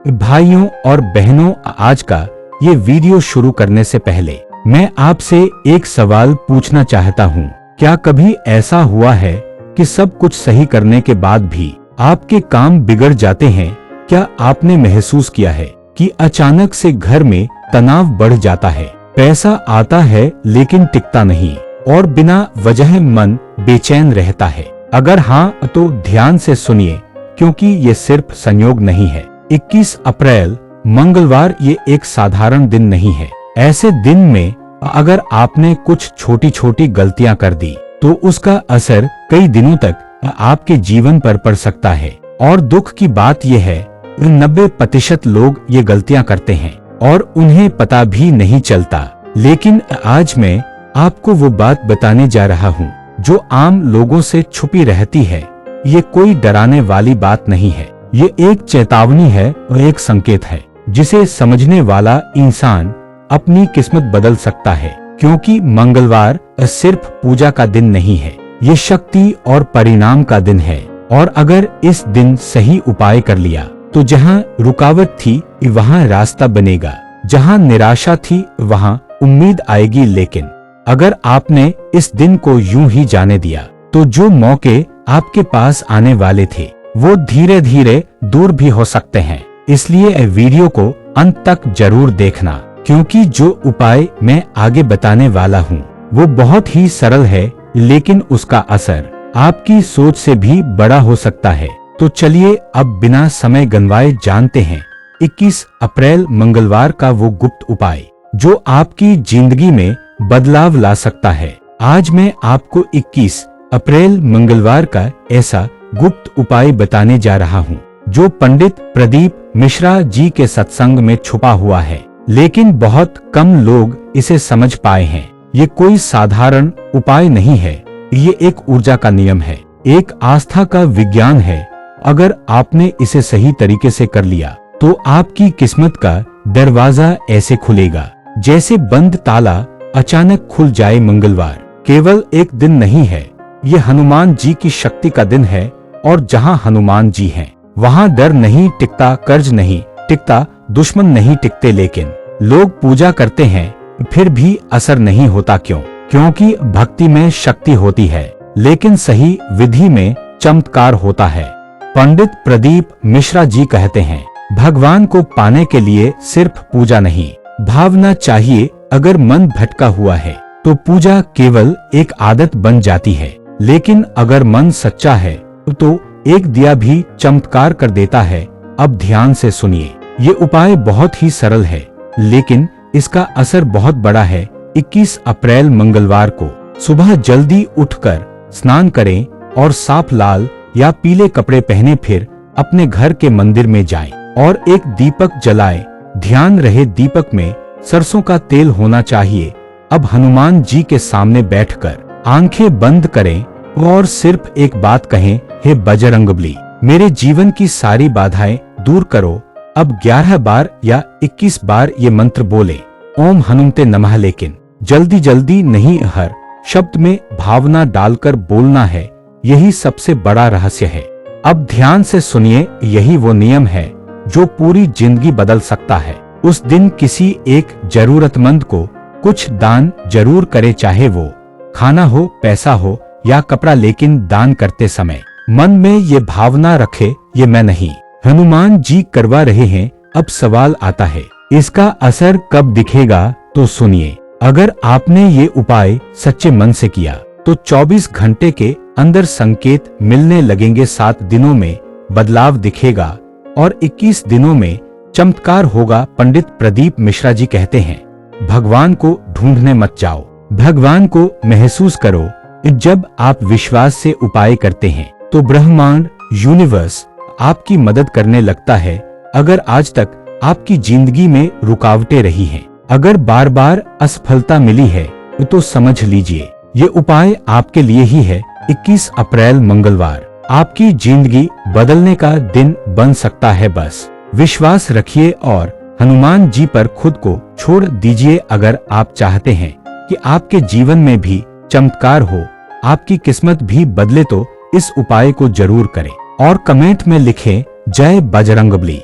भाइयों और बहनों, आज का ये वीडियो शुरू करने से पहले मैं आपसे एक सवाल पूछना चाहता हूँ। क्या कभी ऐसा हुआ है कि सब कुछ सही करने के बाद भी आपके काम बिगड़ जाते हैं? क्या आपने महसूस किया है कि अचानक से घर में तनाव बढ़ जाता है, पैसा आता है लेकिन टिकता नहीं और बिना वजह मन बेचैन रहता है? अगर हाँ तो ध्यान से सुनिए, क्योंकि ये सिर्फ संयोग नहीं है। 21 अप्रैल मंगलवार ये एक साधारण दिन नहीं है। ऐसे दिन में अगर आपने कुछ छोटी छोटी गलतियां कर दी तो उसका असर कई दिनों तक आपके जीवन पर पड़ सकता है। और दुख की बात यह है 90% लोग ये गलतियां करते हैं और उन्हें पता भी नहीं चलता। लेकिन आज मैं आपको वो बात बताने जा रहा हूँ जो आम लोगों से छुपी रहती है। ये कोई डराने वाली बात नहीं है, ये एक चेतावनी है और एक संकेत है जिसे समझने वाला इंसान अपनी किस्मत बदल सकता है। क्योंकि मंगलवार सिर्फ पूजा का दिन नहीं है, ये शक्ति और परिणाम का दिन है। और अगर इस दिन सही उपाय कर लिया तो जहाँ रुकावट थी वहाँ रास्ता बनेगा, जहाँ निराशा थी वहाँ उम्मीद आएगी। लेकिन अगर आपने इस दिन को यूं ही जाने दिया तो जो मौके आपके पास आने वाले थे वो धीरे धीरे दूर भी हो सकते हैं। इसलिए वीडियो को अंत तक जरूर देखना, क्योंकि जो उपाय मैं आगे बताने वाला हूँ वो बहुत ही सरल है, लेकिन उसका असर आपकी सोच से भी बड़ा हो सकता है। तो चलिए अब बिना समय गंवाए जानते हैं 21 अप्रैल मंगलवार का वो गुप्त उपाय जो आपकी जिंदगी में बदलाव ला सकता है। आज मैं आपको 21 अप्रैल मंगलवार का ऐसा गुप्त उपाय बताने जा रहा हूँ जो पंडित प्रदीप मिश्रा जी के सत्संग में छुपा हुआ है, लेकिन बहुत कम लोग इसे समझ पाए हैं। ये कोई साधारण उपाय नहीं है, ये एक ऊर्जा का नियम है, एक आस्था का विज्ञान है। अगर आपने इसे सही तरीके से कर लिया तो आपकी किस्मत का दरवाजा ऐसे खुलेगा जैसे बंद ताला अचानक खुल जाए। मंगलवार केवल एक दिन नहीं है, ये हनुमान जी की शक्ति का दिन है। और जहाँ हनुमान जी हैं, वहाँ डर नहीं टिकता, कर्ज नहीं टिकता, दुश्मन नहीं टिकते। लेकिन लोग पूजा करते हैं फिर भी असर नहीं होता। क्यों? क्योंकि भक्ति में शक्ति होती है, लेकिन सही विधि में चमत्कार होता है। पंडित प्रदीप मिश्रा जी कहते हैं, भगवान को पाने के लिए सिर्फ पूजा नहीं, भावना चाहिए। अगर मन भटका हुआ है तो पूजा केवल एक आदत बन जाती है, लेकिन अगर मन सच्चा है तो एक दिया भी चमत्कार कर देता है। अब ध्यान से सुनिए, ये उपाय बहुत ही सरल है, लेकिन इसका असर बहुत बड़ा है। 21 अप्रैल मंगलवार को सुबह जल्दी उठकर स्नान करें और साफ लाल या पीले कपड़े पहने फिर अपने घर के मंदिर में जाएं और एक दीपक जलाएं। ध्यान रहे दीपक में सरसों का तेल होना चाहिए। अब हनुमान जी के सामने बैठकर आंखें बंद करें और सिर्फ एक बात कहें, हे बजरंगबली, मेरे जीवन की सारी बाधाएं दूर करो। अब 11 बार या 21 बार ये मंत्र बोले, ओम हनुमते नमः। लेकिन जल्दी जल्दी नहीं, हर शब्द में भावना डालकर बोलना है। यही सबसे बड़ा रहस्य है। अब ध्यान से सुनिए, यही वो नियम है जो पूरी जिंदगी बदल सकता है। उस दिन किसी एक जरूरतमंद को कुछ दान जरूर करे, चाहे वो खाना हो, पैसा हो या कपड़ा। लेकिन दान करते समय मन में ये भावना रखे, ये मैं नहीं, हनुमान जी करवा रहे हैं। अब सवाल आता है, इसका असर कब दिखेगा? तो सुनिए, अगर आपने ये उपाय सच्चे मन से किया तो 24 घंटे के अंदर संकेत मिलने लगेंगे। 7 दिनों में बदलाव दिखेगा और 21 दिनों में चमत्कार होगा। पंडित प्रदीप मिश्रा जी कहते हैं, भगवान को ढूंढने मत जाओ, भगवान को महसूस करो। जब आप विश्वास से उपाय करते हैं तो ब्रह्मांड, यूनिवर्स आपकी मदद करने लगता है। अगर आज तक आपकी जिंदगी में रुकावटें रही हैं, अगर बार बार असफलता मिली है तो समझ लीजिए ये उपाय आपके लिए ही है। 21 अप्रैल मंगलवार आपकी जिंदगी बदलने का दिन बन सकता है। बस विश्वास रखिए और हनुमान जी पर खुद को छोड़ दीजिए। अगर आप चाहते हैं कि आपके जीवन में भी चमत्कार हो, आपकी किस्मत भी बदले, तो इस उपाय को जरूर करें और कमेंट में लिखें, जय बजरंगबली।